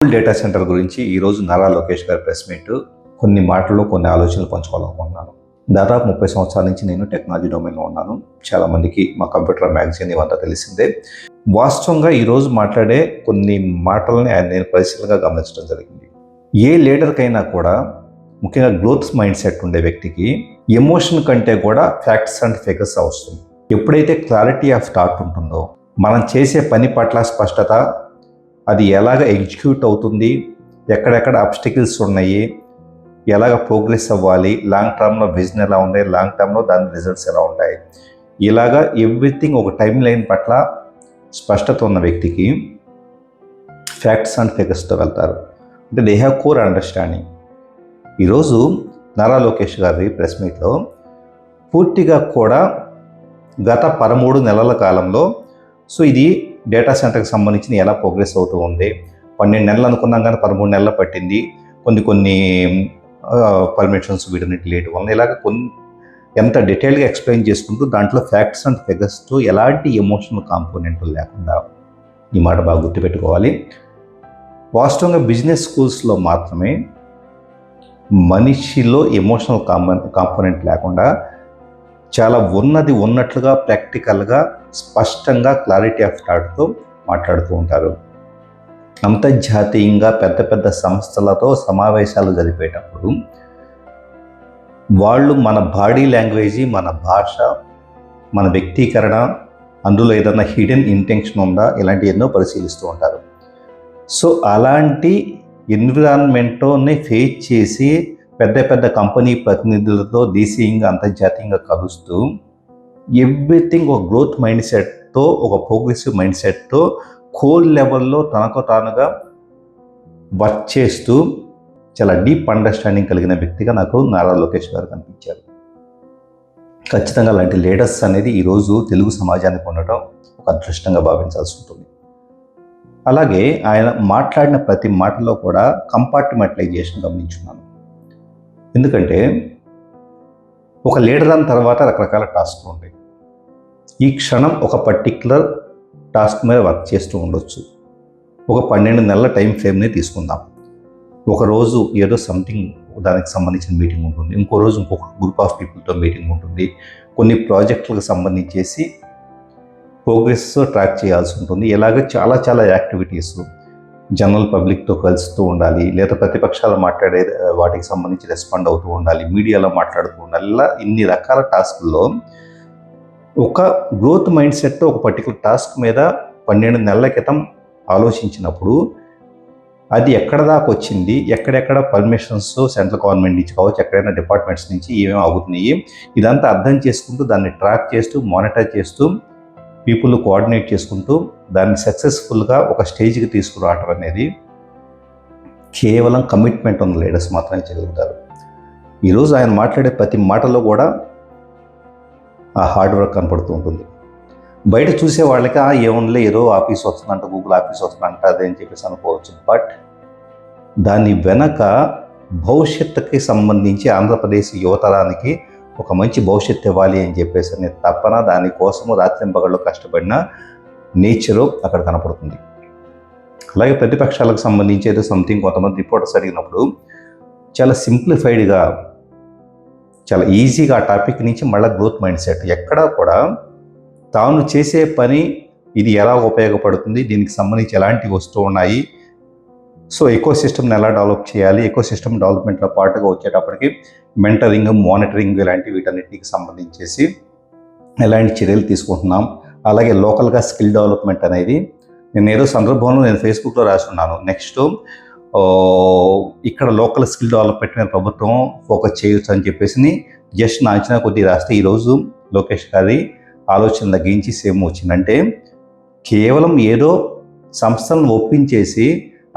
Data centre గురించి ఈరోజు నారా లోకేష్ గారి ప్రెస్ మీట్ కొన్ని మాటలు కొన్ని ఆలోచనలు పంచుకోవాలనుకుంటున్నాను. దాదాపు 30 సంవత్సరాల నుంచి నేను టెక్నాలజీ డొమైన్లో ఉన్నాను. చాలామందికి మా కంప్యూటర్ మ్యాగజైన్ ఇవంతా తెలిసిందే. వాస్తవంగా ఈరోజు మాట్లాడే కొన్ని మాటలని నేను పరిశీలనగా గమనించడం జరిగింది. ఏ లీడర్కైనా కూడా ముఖ్యంగా గ్రోత్ మైండ్ సెట్ ఉండే వ్యక్తికి ఎమోషన్ కంటే కూడా ఫ్యాక్ట్స్ అండ్ ఫిగర్స్ అవసరం. ఎప్పుడైతే క్లారిటీ ఆఫ్ థాట్ ఉంటుందో, మనం చేసే పని పట్ల స్పష్టత, అది ఎలాగ ఎగ్జిక్యూట్ అవుతుంది, ఎక్కడెక్కడ అబ్స్టికల్స్ ఉన్నాయి, ఎలాగ ప్రోగ్రెస్ అవ్వాలి, లాంగ్ టర్మ్లో విజన్ ఎలా ఉంది, లాంగ్ టర్మ్లో దాని రిజల్ట్స్ ఎలా ఉంటాయి, ఇలాగా ఎవ్రీథింగ్ ఒక టైం లైన్ పట్ల స్పష్టత ఉన్న వ్యక్తికి ఫ్యాక్ట్స్ అండ్ ఫిగర్స్తో వెళ్తారు. అంటే దే హ్యావ్ కోర్ అండర్స్టాండింగ్. ఈరోజు నారా లోకేష్ గారి ప్రెస్ మీట్లో పూర్తిగా కూడా గత 13 నెలల కాలంలో ఇది డేటా సెంటర్కి సంబంధించిన ఎలా ప్రోగ్రెస్ అవుతూ ఉంది, 12 నెలలు అనుకున్నాం కానీ 13 నెలలు పట్టింది, కొన్ని పర్మిషన్స్ వీటన్నిటి లేట్ వల్ల, ఇలాగ ఎంత డీటెయిల్గా ఎక్స్ప్లెయిన్ చేసుకుంటూ దాంట్లో ఫ్యాక్ట్స్ అండ్ ఫిగర్స్తో ఎలాంటి ఎమోషనల్ కాంపోనెంట్లు లేకుండా, ఈ మాట బాగా గుర్తుపెట్టుకోవాలి. వాస్తవంగా బిజినెస్ స్కూల్స్లో మాత్రమే మనిషిలో ఎమోషనల్ కాంపోనెంట్ లేకుండా చాలా ఉన్నది ఉన్నట్లుగా ప్రాక్టికల్గా స్పష్టంగా క్లారిటీ ఆఫ్ థాట్తో మాట్లాడుతూ ఉంటారు. అంతర్జాతీయంగా పెద్ద పెద్ద సంస్థలతో సమావేశాలు జరిపేటప్పుడు వాళ్ళు మన బాడీ లాంగ్వేజీ, మన భాష, మన వ్యక్తీకరణ, అందులో ఏదైనా హిడెన్ ఇంటెన్షన్ ఉందా, ఇలాంటి ఎన్నో పరిశీలిస్తూ ఉంటారు. అలాంటి ఎన్విరాన్మెంట్ని ఫేస్ చేసి పెద్ద పెద్ద కంపెనీ ప్రతినిధులతో దేశీయంగా అంతర్జాతీయంగా కలుస్తూ ఎవ్రీథింగ్ ఒక గ్రోత్ మైండ్ సెట్తో, ఒక ప్రోగ్రెసివ్ మైండ్ సెట్తో కోర్ లెవెల్లో తనకు తానుగా వర్క్ చేస్తూ చాలా డీప్ అండర్స్టాండింగ్ కలిగిన వ్యక్తిగా నాకు నారా లోకేష్ గారు కనిపించారు. ఖచ్చితంగా అలాంటి లీడర్స్ అనేది ఈరోజు తెలుగు సమాజానికి ఉండటం ఒక అదృష్టంగా భావించాల్సి ఉంటుంది. అలాగే ఆయన మాట్లాడిన ప్రతి మాటలో కూడా కంపార్ట్మెంటలైజేషన్ గమనించున్నాను. ఎందుకంటే ఒక లీడర్ అన్న తర్వాత రకరకాల టాస్క్లు ఉంటాయి. ఈ క్షణం ఒక పర్టిక్యులర్ టాస్క్ మీద వర్క్ చేస్తూ ఉండొచ్చు. ఒక 12 నెలల టైం ఫ్రేమ్ని తీసుకుందాం. ఒకరోజు ఏదో సంథింగ్ దానికి సంబంధించిన మీటింగ్ ఉంటుంది, ఇంకో రోజు ఇంకొక గ్రూప్ ఆఫ్ పీపుల్తో మీటింగ్ ఉంటుంది, కొన్ని ప్రాజెక్టులకు సంబంధించేసి ప్రోగ్రెస్ ట్రాక్ చేయాల్సి ఉంటుంది. ఇలాగ చాలా చాలా యాక్టివిటీస్ జనరల్ పబ్లిక్తో కలుస్తూ ఉండాలి, లేదా ప్రతిపక్షాలు మాట్లాడే వాటికి సంబంధించి రెస్పాండ్ అవుతూ ఉండాలి, మీడియాలో మాట్లాడుతూ ఉండాలి. ఇలా ఇన్ని రకాల టాస్కుల్లో ఒక గ్రోత్ మైండ్ సెట్తో ఒక పర్టికులర్ టాస్క్ మీద 12 నెలల క్రితం ఆలోచించినప్పుడు అది ఎక్కడ దాకా వచ్చింది, ఎక్కడెక్కడ పర్మిషన్స్ సెంట్రల్ గవర్నమెంట్ నుంచి కావచ్చు, ఎక్కడైనా డిపార్ట్మెంట్స్ నుంచి ఏమేమి అవుతున్నాయి, ఇదంతా అర్థం చేసుకుంటూ దాన్ని ట్రాక్ చేస్తూ మానిటర్ చేస్తూ పీపుల్ కోఆర్డినేట్ చేసుకుంటూ దాన్ని సక్సెస్ఫుల్గా ఒక స్టేజ్కి తీసుకురావటం అనేది కేవలం కమిట్మెంట్ ఉన్న లీడర్స్ మాత్రమే చేయగలుగుతారు. ఈరోజు ఆయన మాట్లాడే ప్రతి మాటలో కూడా ఆ హార్డ్ వర్క్ కనపడుతూ ఉంటుంది. బయట చూసే వాళ్ళకి ఏముందిలే, ఏదో ఆఫీస్ వస్తుందంట, గూగుల్ ఆఫీస్ వస్తుందంట అదే అని చెప్పేసి అనుకోవచ్చు. బట్ దాని వెనక భవిష్యత్తుకి సంబంధించి ఆంధ్రప్రదేశ్ యువతరానికి ఒక మంచి భవిష్యత్తు ఇవ్వాలి అని చెప్పేసి అనే తప్పన, దానికోసము రాత్రింపగళ్ళు కష్టపడిన నేచరు అక్కడ కనపడుతుంది. అలాగే ప్రతిపక్షాలకు సంబంధించి ఏదో సంథింగ్ కొంతమంది రిపోర్టర్స్ అడిగినప్పుడు చాలా సింప్లిఫైడ్గా, చాలా ఈజీగా ఆ టాపిక్ నుంచి మళ్ళీ గ్రోత్ మైండ్ సెట్, ఎక్కడా కూడా తాను చేసే పని ఇది ఎలా ఉపయోగపడుతుంది, దీనికి సంబంధించి ఎలాంటివి వస్తూ ఉన్నాయి, ఎకో సిస్టమ్ని ఎలా డెవలప్ చేయాలి, ఎకో సిస్టమ్ డెవలప్మెంట్లో పాటుగా వచ్చేటప్పటికి మెంటరింగ్, మానిటరింగ్ ఇలాంటి వీటన్నిటికి సంబంధించేసి ఎలాంటి చర్యలు తీసుకుంటున్నాం. అలాగే లోకల్గా స్కిల్ డెవలప్మెంట్ అనేది నేను ఏదో సందర్భంలో నేను ఫేస్బుక్లో రాసున్నాను, నెక్స్ట్ ఇక్కడ లోకల్ స్కిల్ డెవలప్మెంట్ మీద ప్రభుత్వం ఫోకస్ చేయొచ్చు అని చెప్పేసి జస్ట్ నా అంచనా కొద్దీ రాస్తే ఈరోజు లోకేష్ గారి ఆలోచన తగ్గించి సేమ్ వచ్చిందంటే కేవలం ఏదో సంస్థలను ఒప్పించేసి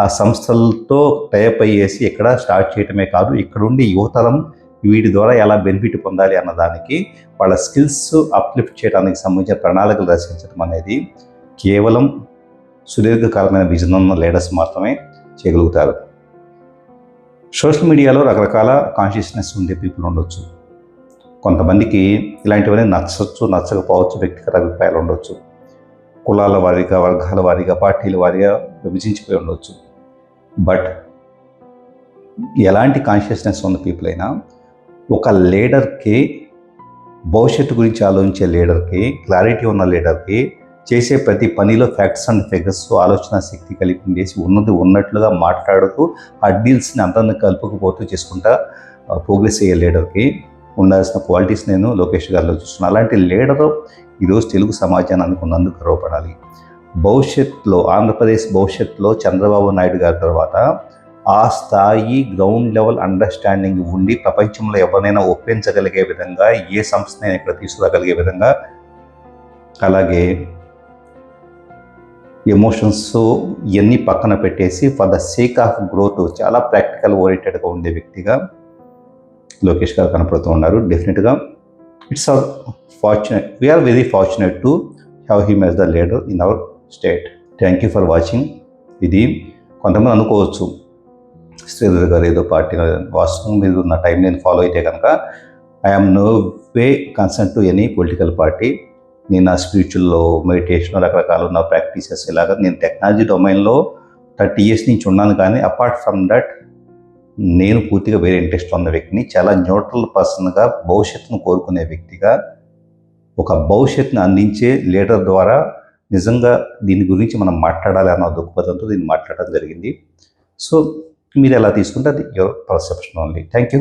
ఆ సంస్థలతో టైప్ అయ్యేసి ఇక్కడ స్టార్ట్ చేయటమే కాదు, ఇక్కడుండి యువతరం వీటి ద్వారా ఎలా బెనిఫిట్ పొందాలి అన్నదానికి, వాళ్ళ స్కిల్స్ అప్లిఫ్ట్ చేయడానికి సంబంధించిన ప్రణాళికలు రచించడం అనేది కేవలం సుదీర్ఘకాలమైన విజన్ ఉన్న లీడర్స్ మాత్రమే చేయగలుగుతారు. సోషల్ మీడియాలో రకరకాల కాన్షియస్నెస్ ఉండే పీపుల్ ఉండొచ్చు. కొంతమందికి ఇలాంటివన్నీ నచ్చవచ్చు, నచ్చకపోవచ్చు, వ్యక్తిగత అభిప్రాయాలు ఉండొచ్చు. కులాల వారీగా, వర్గాల వారీగా, పార్టీల వారీగా విభజించిపోయి ఉండవచ్చు. బట్ ఎలాంటి కాన్షియస్నెస్ ఉన్న పీపుల్ అయినా ఒక లీడర్కి, భవిష్యత్తు గురించి ఆలోచించే లీడర్కి, క్లారిటీ ఉన్న లీడర్కి చేసే ప్రతి పనిలో ఫ్యాక్ట్స్ అండ్ ఫిగర్స్ ఆలోచన శక్తి కలిపి ఉండేసి ఉన్నది ఉన్నట్లుగా మాట్లాడుతూ ఆ డీల్స్ని అందరిని కలుపుకుపోతూ చేసుకుంటా ప్రోగ్రెస్ అయ్యే లీడర్కి ఉండాల్సిన క్వాలిటీస్ నేను లోకేష్ గారిలో చూస్తున్నాను. అలాంటి లీడరు ఈరోజు తెలుగు సమాజాన్ని ఉన్నందుకు గర్వపడాలి. భవిష్యత్తులో, ఆంధ్రప్రదేశ్ భవిష్యత్తులో చంద్రబాబు నాయుడు గారి తర్వాత ఆ స్థాయి గ్రౌండ్ లెవెల్ అండర్స్టాండింగ్ ఉండి ప్రపంచంలో ఎవరినైనా ఒప్పించగలిగే విధంగా, ఏ సంస్థనైనా ఇక్కడ తీసుకురాగలిగే విధంగా, అలాగే ఎమోషన్స్ ఇవన్నీ పక్కన పెట్టేసి for the sake of growth చాలా ప్రాక్టికల్ ఓరియంటెడ్గా ఉండే వ్యక్తిగా లోకేష్ గారు కనపడుతూ ఉన్నారు. డెఫినెట్గా it's our fortunate, we are very fortunate to have him as the leader in our state. Thank you for watching. ఇది కొంతమంది అనుకోవచ్చు, శ్రీధర్ గారు ఏదో పార్టీ వాస్తవం మీద ఉన్న టైం నేను ఫాలో అయితే కనుక I'm no way concern to any political party. నేను నా స్పిరిచువల్లో, మెడిటేషన్, రకరకాల ఉన్న ప్రాక్టీసెస్ ఇలాగ నేను టెక్నాలజీ డొమైన్లో 30 years నుంచి ఉన్నాను. కానీ అపార్ట్ ఫ్రమ్ దట్ నేను పూర్తిగా వేరే ఇంట్రెస్ట్ ఉన్న వ్యక్తిని, చాలా న్యూట్రల్ పర్సన్గా, భవిష్యత్తును కోరుకునే వ్యక్తిగా, ఒక భవిష్యత్తును అందించే లీడర్ ద్వారా నిజంగా దీని గురించి మనం మాట్లాడాలి అన్న దృక్పథంతో దీన్ని మాట్లాడడం జరిగింది. సో మీరు ఎలా తీసుకుంటే అది your perception only. Thank you.